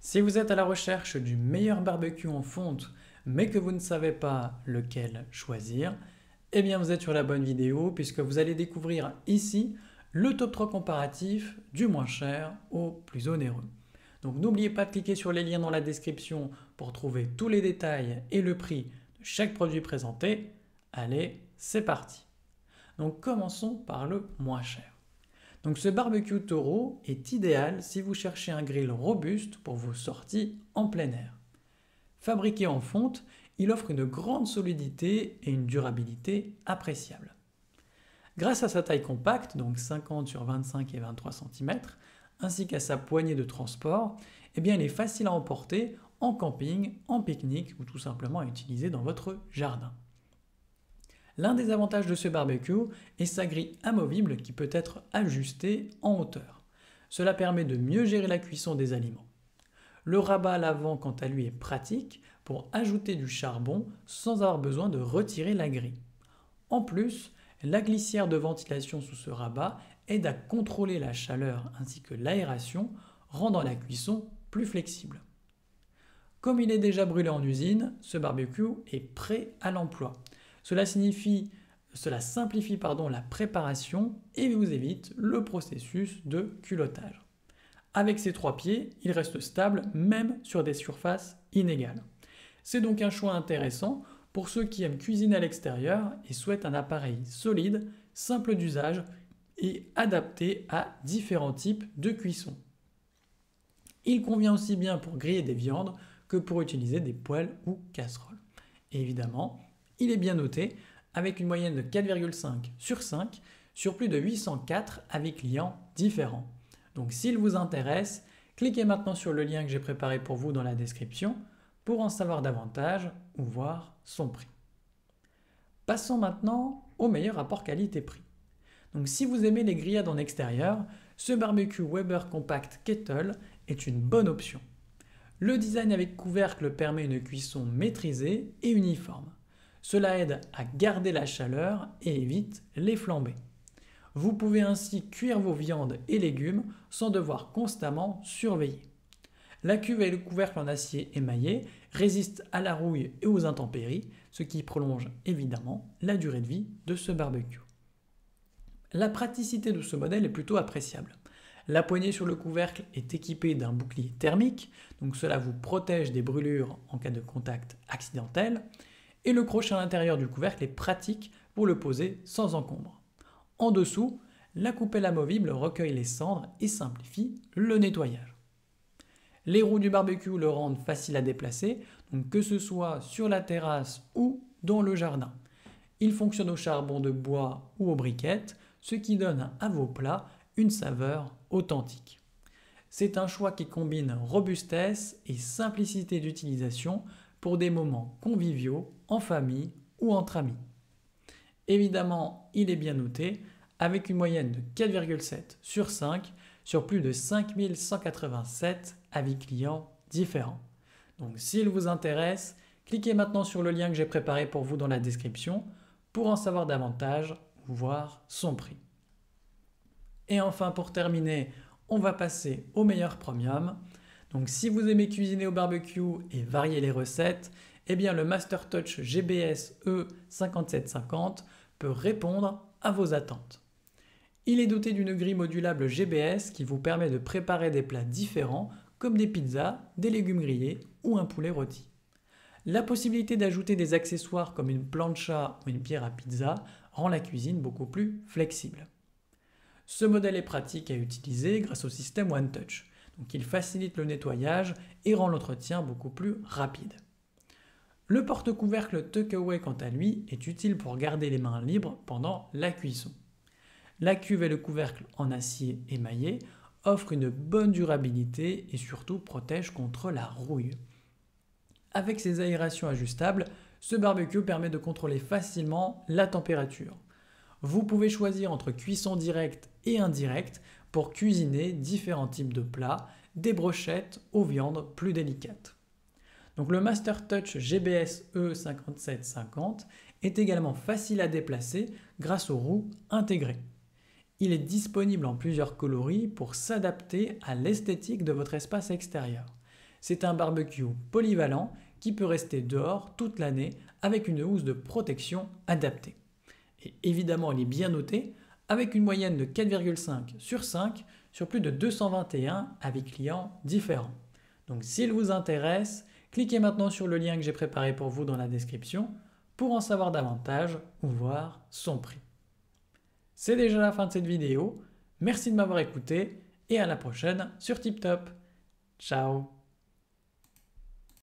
Si vous êtes à la recherche du meilleur barbecue en fonte, mais que vous ne savez pas lequel choisir, eh bien vous êtes sur la bonne vidéo puisque vous allez découvrir ici le top 3 comparatif du moins cher au plus onéreux. Donc n'oubliez pas de cliquer sur les liens dans la description pour trouver tous les détails et le prix de chaque produit présenté. Allez, c'est parti. Donc commençons par le moins cher. Donc ce barbecue Toro est idéal si vous cherchez un grill robuste pour vos sorties en plein air. Fabriqué en fonte, il offre une grande solidité et une durabilité appréciable. Grâce à sa taille compacte, donc 50 sur 25 et 23 cm, ainsi qu'à sa poignée de transport, eh bien il est facile à emporter en camping, en pique-nique ou tout simplement à utiliser dans votre jardin. L'un des avantages de ce barbecue est sa grille amovible qui peut être ajustée en hauteur. Cela permet de mieux gérer la cuisson des aliments. Le rabat à l'avant, quant à lui, est pratique pour ajouter du charbon sans avoir besoin de retirer la grille. En plus, la glissière de ventilation sous ce rabat aide à contrôler la chaleur ainsi que l'aération, rendant la cuisson plus flexible. Comme il est déjà brûlé en usine, ce barbecue est prêt à l'emploi. Cela simplifie la préparation et vous évite le processus de culottage. Avec ses trois pieds, il reste stable même sur des surfaces inégales. C'est donc un choix intéressant pour ceux qui aiment cuisiner à l'extérieur et souhaitent un appareil solide, simple d'usage et adapté à différents types de cuisson. Il convient aussi bien pour griller des viandes que pour utiliser des poêles ou casseroles. Et évidemment, il est bien noté avec une moyenne de 4,5 sur 5 sur plus de 804 avis clients différents. Donc s'il vous intéresse, cliquez maintenant sur le lien que j'ai préparé pour vous dans la description pour en savoir davantage ou voir son prix. Passons maintenant au meilleur rapport qualité-prix. Donc si vous aimez les grillades en extérieur, ce barbecue Weber Compact Kettle est une bonne option. Le design avec couvercle permet une cuisson maîtrisée et uniforme. Cela aide à garder la chaleur et évite les flambées. Vous pouvez ainsi cuire vos viandes et légumes sans devoir constamment surveiller. La cuve et le couvercle en acier émaillé résistent à la rouille et aux intempéries, ce qui prolonge évidemment la durée de vie de ce barbecue. La praticité de ce modèle est plutôt appréciable. La poignée sur le couvercle est équipée d'un bouclier thermique, donc cela vous protège des brûlures en cas de contact accidentel. Et le crochet à l'intérieur du couvercle est pratique pour le poser sans encombre. En dessous, la coupelle amovible recueille les cendres et simplifie le nettoyage. Les roues du barbecue le rendent facile à déplacer, donc que ce soit sur la terrasse ou dans le jardin. Il fonctionne au charbon de bois ou aux briquettes, ce qui donne à vos plats une saveur authentique. C'est un choix qui combine robustesse et simplicité d'utilisation pour des moments conviviaux, en famille ou entre amis. Évidemment, il est bien noté, avec une moyenne de 4,7 sur 5 sur plus de 5187 avis clients différents. Donc s'il vous intéresse, cliquez maintenant sur le lien que j'ai préparé pour vous dans la description pour en savoir davantage ou voir son prix. Et enfin pour terminer, on va passer au meilleur premium. Donc si vous aimez cuisiner au barbecue et varier les recettes, eh bien le Master Touch GBS E5750 peut répondre à vos attentes. Il est doté d'une grille modulable GBS qui vous permet de préparer des plats différents comme des pizzas, des légumes grillés ou un poulet rôti. La possibilité d'ajouter des accessoires comme une plancha ou une pierre à pizza rend la cuisine beaucoup plus flexible. Ce modèle est pratique à utiliser grâce au système One Touch. Donc il facilite le nettoyage et rend l'entretien beaucoup plus rapide. Le porte-couvercle Tuckaway quant à lui est utile pour garder les mains libres pendant la cuisson. La cuve et le couvercle en acier émaillé offrent une bonne durabilité et surtout protègent contre la rouille. Avec ses aérations ajustables, ce barbecue permet de contrôler facilement la température. Vous pouvez choisir entre cuisson directe et indirecte pour cuisiner différents types de plats, des brochettes aux viandes plus délicates. Donc le Master Touch GBS E5750 est également facile à déplacer grâce aux roues intégrées. Il est disponible en plusieurs coloris pour s'adapter à l'esthétique de votre espace extérieur. C'est un barbecue polyvalent qui peut rester dehors toute l'année avec une housse de protection adaptée. Et évidemment, il est bien noté avec une moyenne de 4,5 sur 5 sur plus de 221 avis clients différents. Donc s'il vous intéresse, cliquez maintenant sur le lien que j'ai préparé pour vous dans la description pour en savoir davantage ou voir son prix. C'est déjà la fin de cette vidéo. Merci de m'avoir écouté et à la prochaine sur TipTop. Ciao!